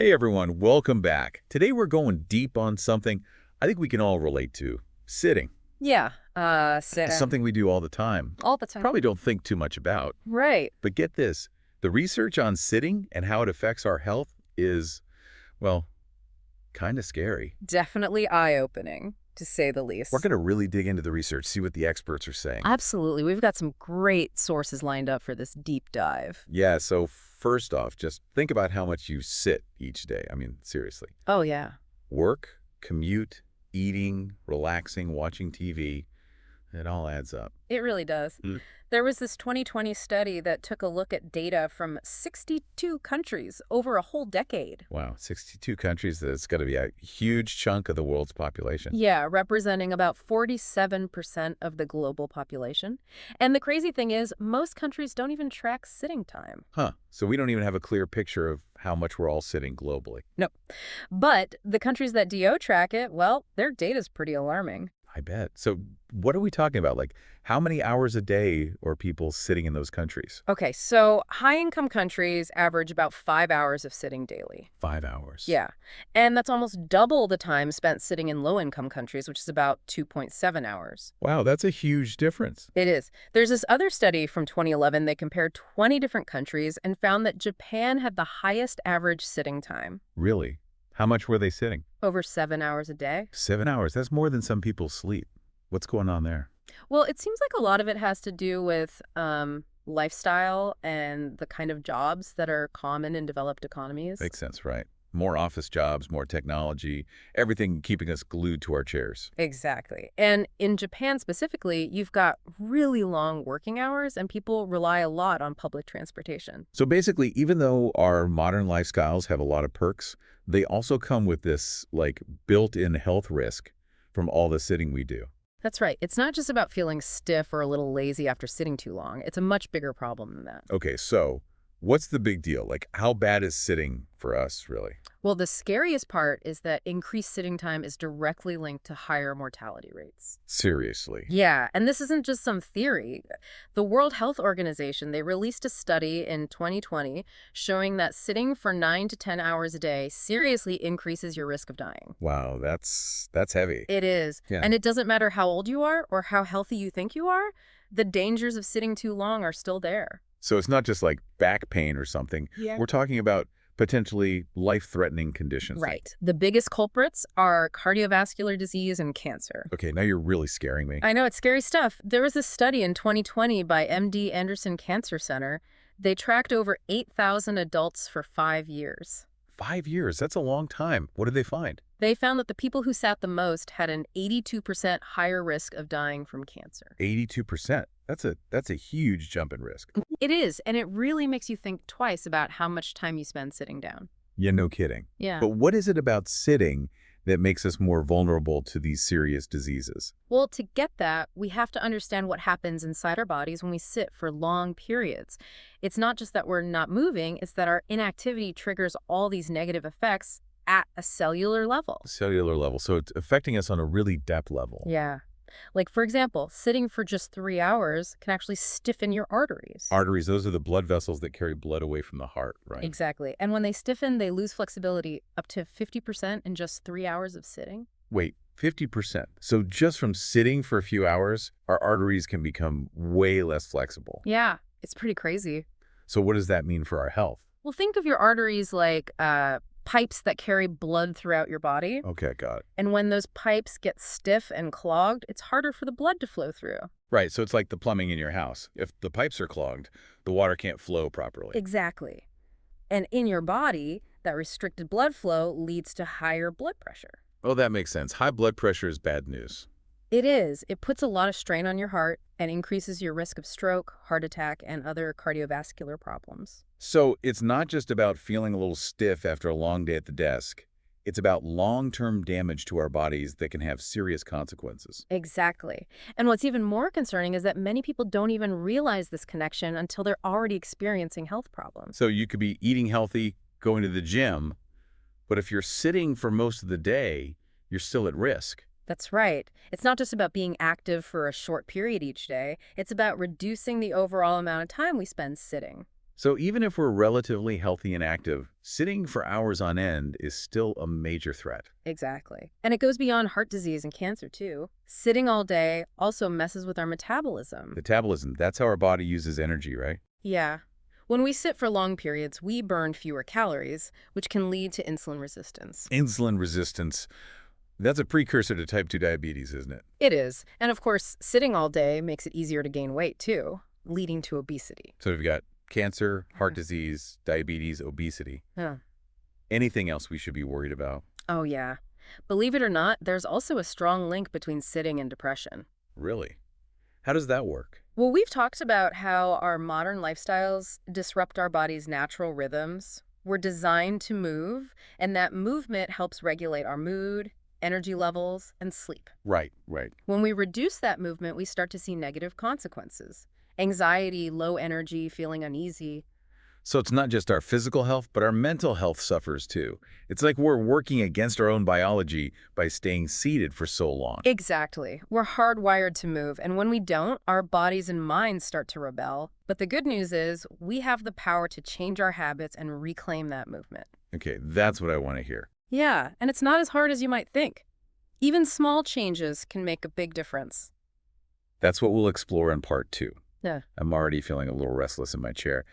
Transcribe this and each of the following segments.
Hey everyone, welcome back. Today we're going deep on something I think we can all relate to, sitting. Yeah, Something we do all the time. all the time. Probably don't think too much about. Right. But get this, the research on sitting and how it affects our health is, well, kind of scary. Definitely eye-opening, to say the We're least. going to really dig into the research, see what the experts are saying. Absolutely. We've got some great sources lined up for this deep dive. Yeah, so first off, just think about how much you sit each day. I mean, seriously. Oh, yeah. Work, commute, eating, relaxing, watching TV, it all adds up. It really does. There was this 2020 study that took a look at data from 62 countries over a whole decade. Wow, 62 countries, that's got to be a huge chunk of the world's population. Yeah, representing about 47% of the global population. And the crazy thing is, most countries don't even track sitting time. Huh, so we don't even have a clear picture of how much we're all sitting globally. No. But the countries that do track it, well, their data's pretty alarming. I bet. So what are we talking about? Like, how many hours a day are people sitting in those countries? Okay, so high-income countries average about 5 hours of sitting daily. 5 hours. Yeah, and that's almost double the time spent sitting in low-income countries, which is about 2.7 hours. Wow, that's a huge difference. It is. There's this other study from 2011. They compared 20 different countries and found that Japan had the highest average sitting time, Really? How much were they sitting? over 7 hours a day. 7 hours. That's more than some people sleep. What's going on there? Well, it seems like a lot of it has to do with lifestyle and the kind of jobs that are common in developed economies. Makes sense, right? More office jobs, more technology, everything keeping us glued to our chairs. Exactly. And in Japan specifically, you've got really long working hours and people rely a lot on public transportation. So basically, even though our modern lifestyles have a lot of perks, they also come with this, like, built-in health risk from all the sitting we do. That's right. It's not just about feeling stiff or a little lazy after sitting too long. It's a much bigger problem than that. Okay, so what's the big deal? Like, how bad is sitting for us, really? Well, the scariest part is that increased sitting time is directly linked to higher mortality rates. Seriously. Yeah, and this isn't just some theory. The World Health Organization, they released a study in 2020 showing that sitting for 9 to 10 hours a day seriously increases your risk of dying. Wow, that's heavy. It is. Yeah. And it doesn't matter how old you are or how healthy you think you are, the dangers of sitting too long are still there. So it's not just like back pain or something. Yeah. We're talking about potentially life-threatening conditions. Right. The biggest culprits are cardiovascular disease and cancer. Okay, now you're really scaring me. I know, it's scary stuff. There was a study in 2020 by MD Anderson Cancer Center. They tracked over 8,000 adults for 5 years. 5 years, that's a long time. What did they find? They found that the people who sat the most had an 82% higher risk of dying from cancer. 82%. That's a huge jump in risk. It is, and it really makes you think twice about how much time you spend sitting down. Yeah, no kidding. Yeah. But what is it about sitting that makes us more vulnerable to these serious diseases? Well, to get that, we have to understand what happens inside our bodies when we sit for long periods. It's not just that we're not moving, it's that our inactivity triggers all these negative effects at a cellular level. Cellular level. So it's affecting us on a really depth level. Yeah. Like, for example, sitting for just 3 hours can actually stiffen your arteries. Arteries, those are the blood vessels that carry blood away from the heart, right? Exactly. And when they stiffen, they lose flexibility up to 50% in just 3 hours of sitting. Wait, 50%. So just from sitting for a few hours, our arteries can become way less flexible. Yeah, it's pretty crazy. So what does that mean for our health? Well, think of your arteries like pipes that carry blood throughout your body. Okay, got it. And when those pipes get stiff and clogged, it's harder for the blood to flow through. Right, so it's like the plumbing in your house. If the pipes are clogged, the water can't flow properly. Exactly. And in your body, that restricted blood flow leads to higher blood pressure. Oh, that makes sense. High blood pressure is bad news. It is. It puts a lot of strain on your heart and increases your risk of stroke, heart attack, and other cardiovascular problems. So it's not just about feeling a little stiff after a long day at the desk. It's about long-term damage to our bodies that can have serious consequences. Exactly. And what's even more concerning is that many people don't even realize this connection until they're already experiencing health problems. So you could be eating healthy, going to the gym, but if you're sitting for most of the day, you're still at risk. That's right. It's not just about being active for a short period each day. It's about reducing the overall amount of time we spend sitting. So even if we're relatively healthy and active, sitting for hours on end is still a major threat. Exactly. And it goes beyond heart disease and cancer, too. Sitting all day also messes with our metabolism. Metabolism, that's how our body uses energy, right? Yeah. When we sit for long periods, we burn fewer calories, which can lead to insulin resistance. Insulin resistance, that's a precursor to type 2 diabetes, isn't it? It is. And of course, sitting all day makes it easier to gain weight, too, leading to obesity. So we've got cancer, heart disease, diabetes, obesity. Huh. Anything else we should be worried about? Oh, yeah. Believe it or not, there's also a strong link between sitting and depression. Really? How does that work? Well, we've talked about how our modern lifestyles disrupt our body's natural rhythms. We're designed to move, and that movement helps regulate our mood, energy levels, and sleep. Right, right. When we reduce that movement, we start to see negative consequences. Anxiety, low energy, feeling uneasy. So it's not just our physical health, but our mental health suffers too. It's like we're working against our own biology by staying seated for so long. Exactly. We're hardwired to move, and when we don't, our bodies and minds start to rebel. But the good news is we have the power to change our habits and reclaim that movement. Okay, that's what I want to hear. Yeah, and it's not as hard as you might think. Even small changes can make a big difference. That's what we'll explore in part 2. Yeah. I'm already feeling a little restless in my chair.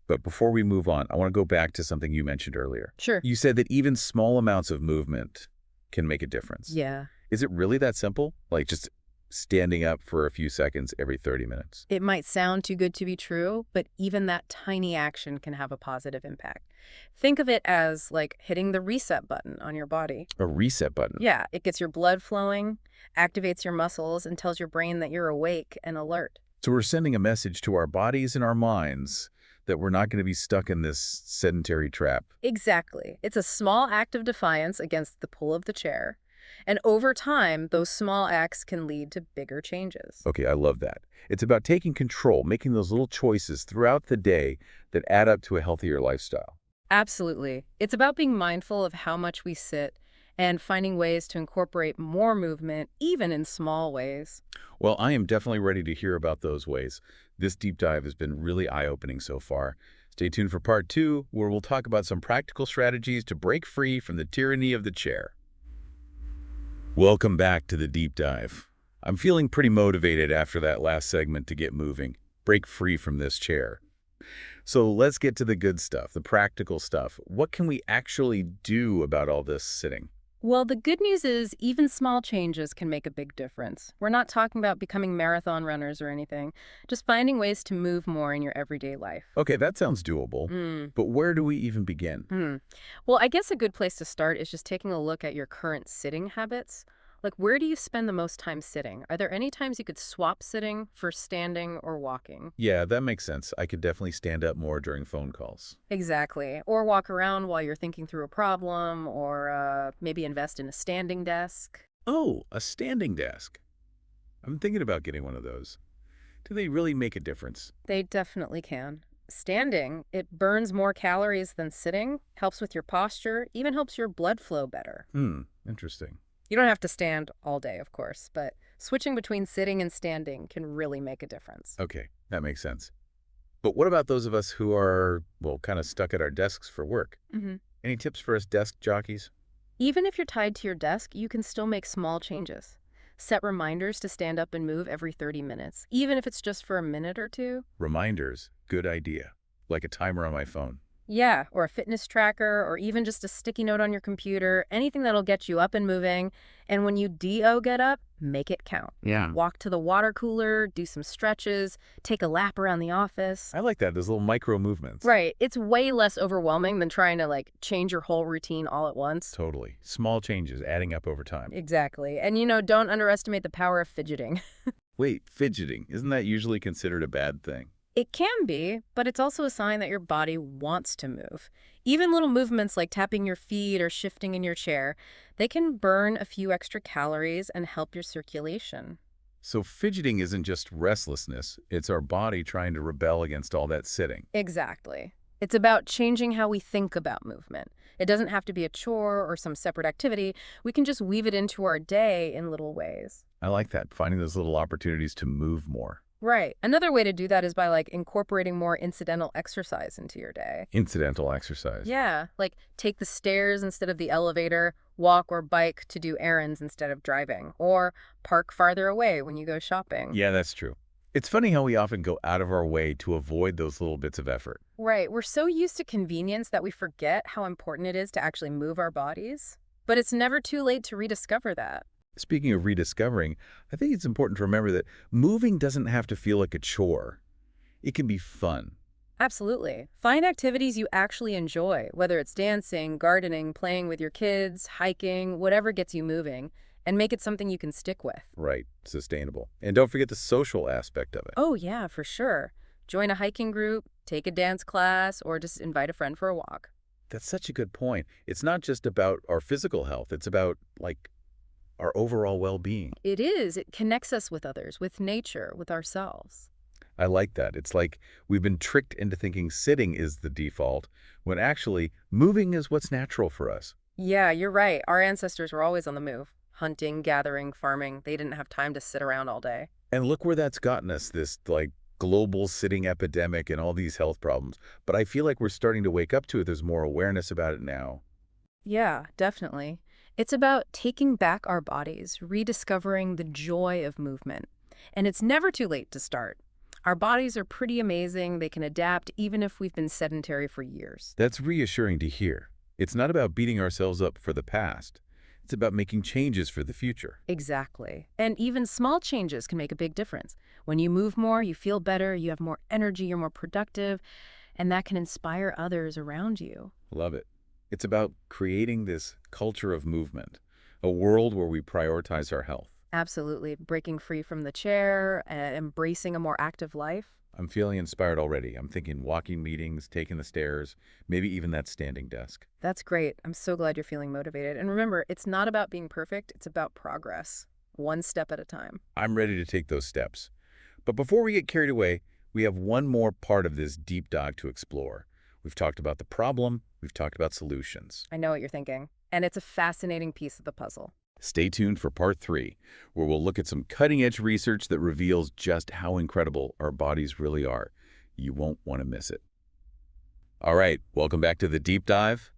But before we move on, I want to go back to something you mentioned earlier. Sure. You said that even small amounts of movement can make a difference. Yeah. Is it really that simple? Like just standing up for a few seconds every 30 minutes? It might sound too good to be true, but even that tiny action can have a positive impact. Think of it as like hitting the reset button on your body. A reset button. Yeah, it gets your blood flowing, activates your muscles, and tells your brain that you're awake and alert. So we're sending a message to our bodies and our minds that we're not going to be stuck in this sedentary trap. Exactly. It's a small act of defiance against the pull of the chair. And over time, those small acts can lead to bigger changes. Okay, I love that. It's about taking control, making those little choices throughout the day that add up to a healthier lifestyle. Absolutely. It's about being mindful of how much we sit and finding ways to incorporate more movement, even in small ways. Well, I am definitely ready to hear about those ways. This deep dive has been really eye-opening so far. Stay tuned for part 2, where we'll talk about some practical strategies to break free from the tyranny of the chair. Welcome back to the deep dive. I'm feeling pretty motivated after that last segment to get moving, break free from this chair. So let's get to the good stuff, the practical stuff. What can we actually do about all this sitting? Well, the good news is even small changes can make a big difference. We're not talking about becoming marathon runners or anything, just finding ways to move more in your everyday life. Okay, that sounds doable, but where do we even begin? Well, I guess a good place to start is just taking a look at your current sitting habits. Like, where do you spend the most time sitting? Are there any times you could swap sitting for standing or walking? Yeah, that makes sense. I could definitely stand up more during phone calls. Exactly. Or walk around while you're thinking through a problem, or maybe invest in a standing desk. Oh, a standing desk. I'm thinking about getting one of those. Do they really make a difference? They definitely can. Standing, it burns more calories than sitting, helps with your posture, even helps your blood flow better. Interesting. You don't have to stand all day, of course, but switching between sitting and standing can really make a difference. Okay, that makes sense. But what about those of us who are, well, kind of stuck at our desks for work? Any tips for us desk jockeys? Even if you're tied to your desk, you can still make small changes. Set reminders to stand up and move every 30 minutes, even if it's just for a minute or two. Reminders, good idea. Like a timer on my phone. Yeah, or a fitness tracker, or even just a sticky note on your computer, anything that'll get you up and moving. And when you get up, make it count. Yeah. Walk to the water cooler, do some stretches, take a lap around the office. I like that, those little micro movements. Right. It's way less overwhelming than trying to, like, change your whole routine all at once. Totally. Small changes adding up over time. Exactly. And, don't underestimate the power of fidgeting. Wait, fidgeting. Isn't that usually considered a bad thing? It can be, but it's also a sign that your body wants to move. Even little movements like tapping your feet or shifting in your chair, they can burn a few extra calories and help your circulation. So fidgeting isn't just restlessness, it's our body trying to rebel against all that sitting. Exactly. It's about changing how we think about movement. It doesn't have to be a chore or some separate activity. We can just weave it into our day in little ways. I like that, finding those little opportunities to move more. Right. Another way to do that is by like incorporating more incidental exercise into your day. Incidental exercise. Yeah, like take the stairs instead of the elevator, walk or bike to do errands instead of driving, or park farther away when you go shopping. Yeah, that's true. It's funny how we often go out of our way to avoid those little bits of effort. Right, we're so used to convenience that we forget how important it is to actually move our bodies. But it's never too late to rediscover that. Speaking of rediscovering, I think it's important to remember that moving doesn't have to feel like a chore. It can be fun. Absolutely. Find activities you actually enjoy, whether it's dancing, gardening, playing with your kids, hiking, whatever gets you moving, and make it something you can stick with. Right, sustainable. And don't forget the social aspect of it. Oh, yeah, for sure. Join a hiking group, take a dance class, or just invite a friend for a walk. That's such a good point. It's not just about our physical health. It's about, like, our overall well-being. It is. It connects us with others, with nature, with ourselves. I like that. It's like we've been tricked into thinking sitting is the default, when actually moving is what's natural for us. Yeah, you're right. Our ancestors were always on the move. Hunting, gathering, farming. They didn't have time to sit around all day. And look where that's gotten us, this, like, global sitting epidemic and all these health problems. But I feel like we're starting to wake up to it. There's more awareness about it now. Yeah, definitely. It's about taking back our bodies, rediscovering the joy of movement. And it's never too late to start. Our bodies are pretty amazing. They can adapt even if we've been sedentary for years. That's reassuring to hear. It's not about beating ourselves up for the past. It's about making changes for the future. Exactly. And even small changes can make a big difference. When you move more, you feel better, you have more energy, you're more productive, and that can inspire others around you. Love it. It's about creating this culture of movement, a world where we prioritize our health. Absolutely. Breaking free from the chair, embracing a more active life. I'm feeling inspired already. I'm thinking walking meetings, taking the stairs, maybe even that standing desk. That's great. I'm so glad you're feeling motivated. And remember, it's not about being perfect, it's about progress, one step at a time. I'm ready to take those steps. But before we get carried away, we have one more part of this deep dive to explore. We've talked about the problem, we've talked about solutions. I know what you're thinking. And it's a fascinating piece of the puzzle. Stay tuned for part 3, where we'll look at some cutting-edge research that reveals just how incredible our bodies really are. You won't want to miss it. All right, welcome back to the deep dive.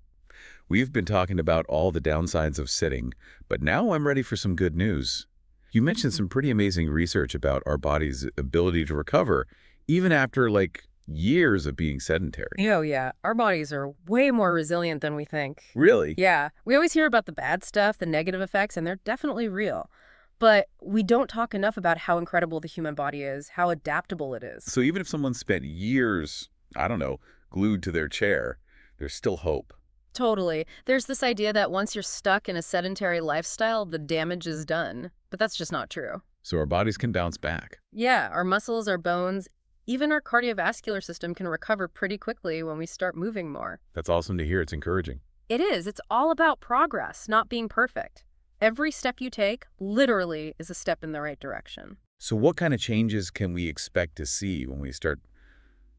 We've been talking about all the downsides of sitting, but now I'm ready for some good news. You mentioned some pretty amazing research about our body's ability to recover, even after, like, years of being sedentary. Oh, yeah. Our bodies are way more resilient than we think. Really? Yeah. We always hear about the bad stuff, the negative effects, and they're definitely real. But we don't talk enough about how incredible the human body is, how adaptable it is. So even if someone spent years, I don't know, glued to their chair, there's still hope. Totally. There's this idea that once you're stuck in a sedentary lifestyle, the damage is done. But that's just not true. So our bodies can bounce back. Yeah, our muscles, our bones, even our cardiovascular system can recover pretty quickly when we start moving more. That's awesome to hear. It's encouraging. It is. It's all about progress, not being perfect. Every step you take, literally, is a step in the right direction. So what kind of changes can we expect to see when we start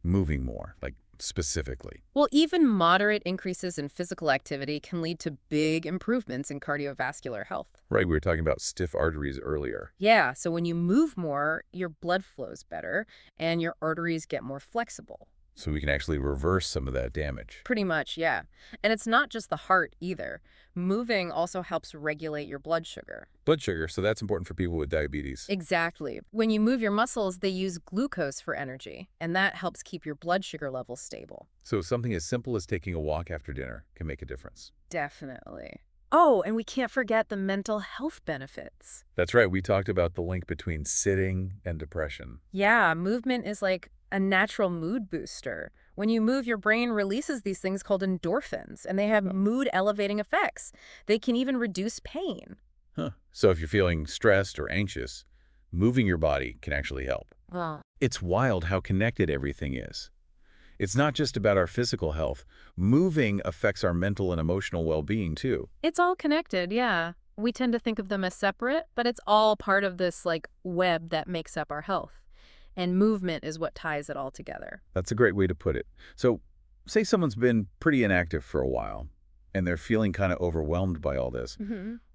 moving more, like specifically? Well, even moderate increases in physical activity can lead to big improvements in cardiovascular health. Right, we were talking about stiff arteries earlier. Yeah, so when you move more, your blood flows better and your arteries get more flexible. So we can actually reverse some of that damage. Pretty much, yeah. And it's not just the heart either. Moving also helps regulate your blood sugar. Blood sugar, so that's important for people with diabetes. Exactly. When you move your muscles, they use glucose for energy, and that helps keep your blood sugar levels stable. So something as simple as taking a walk after dinner can make a difference. Definitely. Oh, and we can't forget the mental health benefits. That's right, we talked about the link between sitting and depression. Yeah, movement is like a natural mood booster. When you move, your brain releases these things called endorphins, and they have mood-elevating effects. They can even reduce pain. Huh. So if you're feeling stressed or anxious, moving your body can actually help. Wow. It's wild how connected everything is. It's not just about our physical health. Moving affects our mental and emotional well-being, too. It's all connected, yeah. We tend to think of them as separate, but it's all part of this, like, web that makes up our health. And movement is what ties it all together. That's a great way to put it. So, say someone's been pretty inactive for a while, and they're feeling kind of overwhelmed by all this.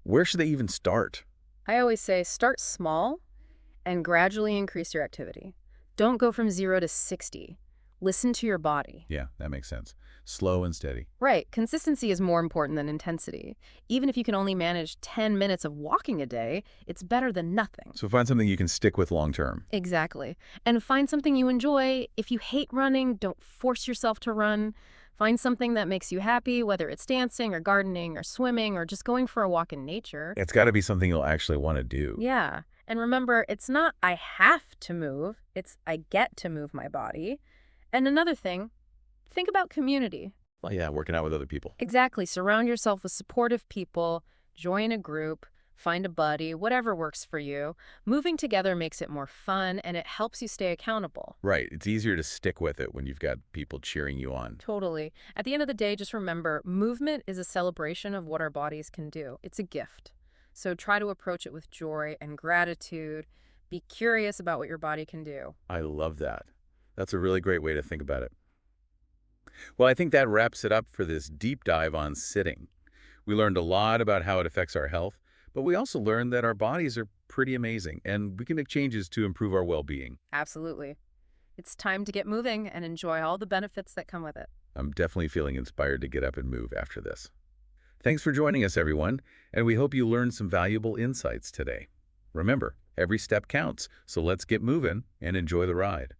Where should they even start? I always say start small and gradually increase your activity. Don't go from 0 to 60. Listen to your body. Yeah, that makes sense. Slow and steady. Right, consistency is more important than intensity. Even if you can only manage 10 minutes of walking a day, it's better than nothing. So find something you can stick with long term. Exactly. And find something you enjoy. If you hate running, don't force yourself to run. Find something that makes you happy, whether it's dancing or gardening or swimming or just going for a walk in nature. It's got to be something you'll actually want to do. Yeah. And remember, it's not I have to move, it's I get to move my body. And another thing, think about community. Well, yeah, working out with other people. Exactly. Surround yourself with supportive people, join a group, find a buddy, whatever works for you. Moving together makes it more fun and it helps you stay accountable. Right. It's easier to stick with it when you've got people cheering you on. Totally. At the end of the day, just remember, movement is a celebration of what our bodies can do. It's a gift. So try to approach it with joy and gratitude. Be curious about what your body can do. I love that. That's a really great way to think about it. Well, I think that wraps it up for this deep dive on sitting. We learned a lot about how it affects our health, but we also learned that our bodies are pretty amazing and we can make changes to improve our well-being. Absolutely. It's time to get moving and enjoy all the benefits that come with it. I'm definitely feeling inspired to get up and move after this. Thanks for joining us, everyone, and we hope you learned some valuable insights today. Remember, every step counts, so let's get moving and enjoy the ride.